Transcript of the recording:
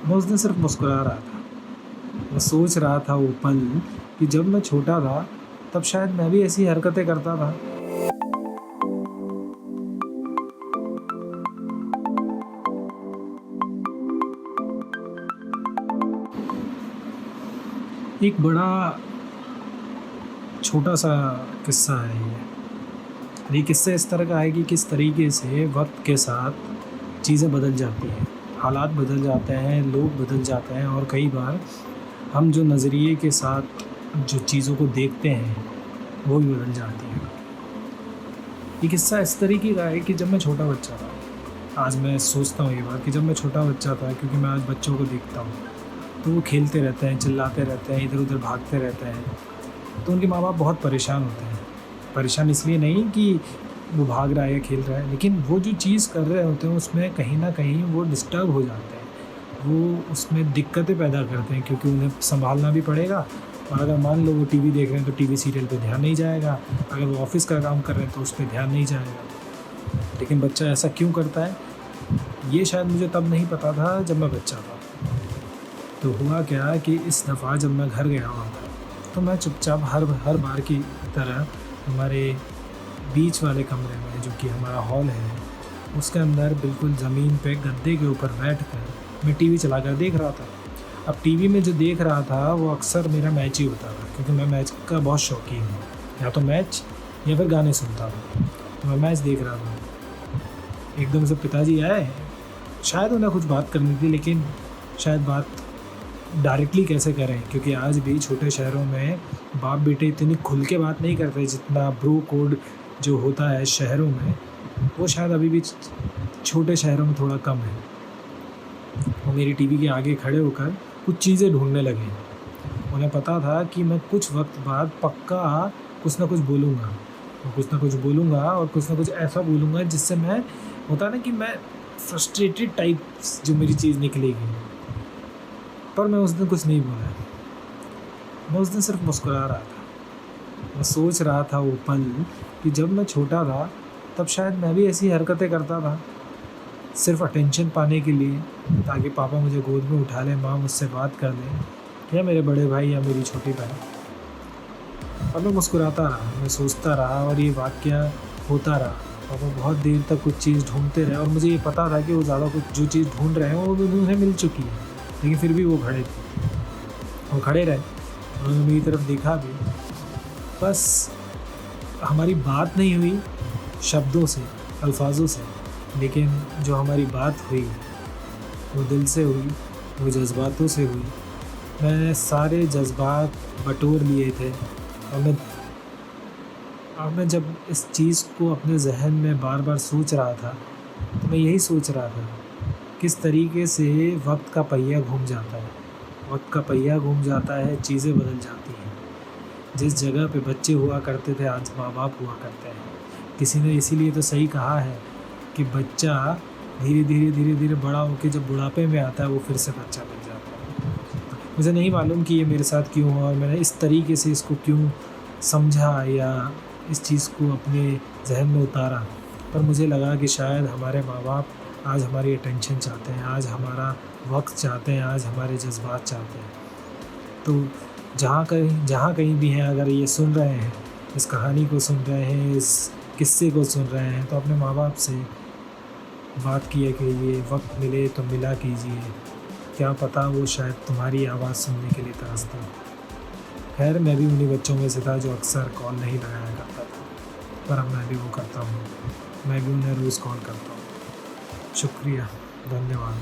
मैं उस दिन सिर्फ मुस्कुरा रहा था। मैं सोच रहा था वो पल कि जब मैं छोटा था तब शायद मैं भी ऐसी हरकतें करता था। एक बड़ा छोटा सा किस्सा है ये। और ये किस्सा इस तरह का है कि किस तरीके से वक्त के साथ चीज़ें बदल जाती हैं, हालात बदल जाते हैं, लोग बदल जाते हैं और कई बार हम जो नज़रिए के साथ जो चीज़ों को देखते हैं वो भी बदल जाती हैं। ये किस्सा इस तरीके का है कि जब मैं छोटा बच्चा था, आज मैं सोचता हूँ ये बात कि जब मैं छोटा बच्चा था, क्योंकि मैं आज बच्चों को देखता हूँ तो वो खेलते रहते हैं, चिल्लाते रहते हैं, इधर उधर भागते रहते हैं, तो उनके माँ बाप बहुत परेशान होते हैं। परेशान इसलिए नहीं कि वो भाग रहा है या खेल रहा है, लेकिन वो जो चीज़ कर रहे होते हैं उसमें कहीं ना कहीं वो डिस्टर्ब हो जाते हैं, वो उसमें दिक्कतें पैदा करते हैं, क्योंकि उन्हें संभालना भी पड़ेगा। और अगर मान लो वो टीवी देख रहे हैं तो टीवी सीरियल पे ध्यान नहीं जाएगा, अगर वो ऑफिस का काम कर रहे हैं तो उस पर ध्यान नहीं जाएगा। लेकिन बच्चा ऐसा क्यों करता है, ये शायद मुझे तब नहीं पता था जब मैं बच्चा था। तो हुआ क्या कि इस दफ़ा जब मैं घर गया हुआ था तो मैं चुपचाप हर बार की तरह हमारे बीच वाले कमरे में, जो कि हमारा हॉल है, उसके अंदर बिल्कुल ज़मीन पे गद्दे के ऊपर बैठकर मैं टीवी चलाकर देख रहा था। अब टीवी में जो देख रहा था वो अक्सर मेरा मैच ही होता था, क्योंकि मैं मैच का बहुत शौकीन हूँ, या तो मैच या फिर गाने सुनता था। तो मैं मैच देख रहा था, एकदम से पिताजी आए। शायद उन्हें कुछ बात करनी थी, लेकिन शायद बात डायरेक्टली कैसे करें, क्योंकि आज भी छोटे शहरों में बाप बेटे इतनी खुल के बात नहीं करते जितना ब्रो कोड जो होता है शहरों में, वो शायद अभी भी छोटे शहरों में थोड़ा कम है। वो मेरी टीवी के आगे खड़े होकर कुछ चीज़ें ढूंढने लगे। उन्हें पता था कि मैं कुछ वक्त बाद पक्का कुछ ना कुछ बोलूँगा, कुछ ना कुछ बोलूँगा और कुछ ना कुछ ऐसा बोलूँगा जिससे मैं, होता ना कि मैं फ्रस्ट्रेटेड टाइप जो मेरी चीज़ निकलेगी। पर मैं उस दिन कुछ नहीं बोला, मैं उस दिन सिर्फ मुस्कुरा रहा था। मैं सोच रहा था वो पल कि जब मैं छोटा था तब शायद मैं भी ऐसी हरकतें करता था, सिर्फ अटेंशन पाने के लिए, ताकि पापा मुझे गोद में उठा लें, माँ मुझसे बात कर लें, या मेरे बड़े भाई या मेरी छोटी बहन। और मैं मुस्कुराता रहा, मैं सोचता रहा और ये वाक़या होता रहा। पापा बहुत देर तक कुछ चीज़ ढूंढते रहे और मुझे ये पता था कि वो ज़्यादा कुछ जो चीज़ ढूंढ रहे हैं वो उन्हें मिल चुकी है, लेकिन फिर भी वो खड़े रहे। उन्होंने मेरी तरफ देखा भी, बस हमारी बात नहीं हुई शब्दों से, अल्फाजों से, लेकिन जो हमारी बात हुई वो दिल से हुई, वो जज्बातों से हुई। मैंने सारे जज्बात बटोर लिए थे और मैं जब इस चीज़ को अपने जहन में बार बार सोच रहा था तो मैं यही सोच रहा था किस तरीके से वक्त का पहिया घूम जाता है। वक्त का पहिया घूम जाता है, चीज़ें बदल जाती हैं। जिस जगह पे बच्चे हुआ करते थे आज माँ बाप हुआ करते हैं। किसी ने इसीलिए तो सही कहा है कि बच्चा धीरे धीरे बड़ा होकर जब बुढ़ापे में आता है वो फिर से बच्चा बन जाता है। मुझे नहीं मालूम कि ये मेरे साथ क्यों हुआ और मैंने इस तरीके से इसको क्यों समझा या इस चीज़ को अपने जहन में उतारा, पर मुझे लगा कि शायद हमारे माँ बाप आज हमारी अटेंशन चाहते हैं, आज हमारा वक्त चाहते हैं, आज हमारे जज्बात चाहते हैं। तो जहाँ कहीं भी हैं, अगर ये सुन रहे हैं, इस कहानी को सुन रहे हैं, इस किस्से को सुन रहे हैं, तो अपने माँ बाप से बात किया कीजिए, वक्त मिले तो मिला कीजिए। क्या पता वो शायद तुम्हारी आवाज़ सुनने के लिए तरसता हो। खैर, मैं भी उन्हीं बच्चों में से था जो अक्सर कॉल नहीं लगाया करता था, पर अब मैं भी वो करता हूँ। मैं भी उन्हें रोज़ कॉल करता हूँ। शुक्रिया, धन्यवाद।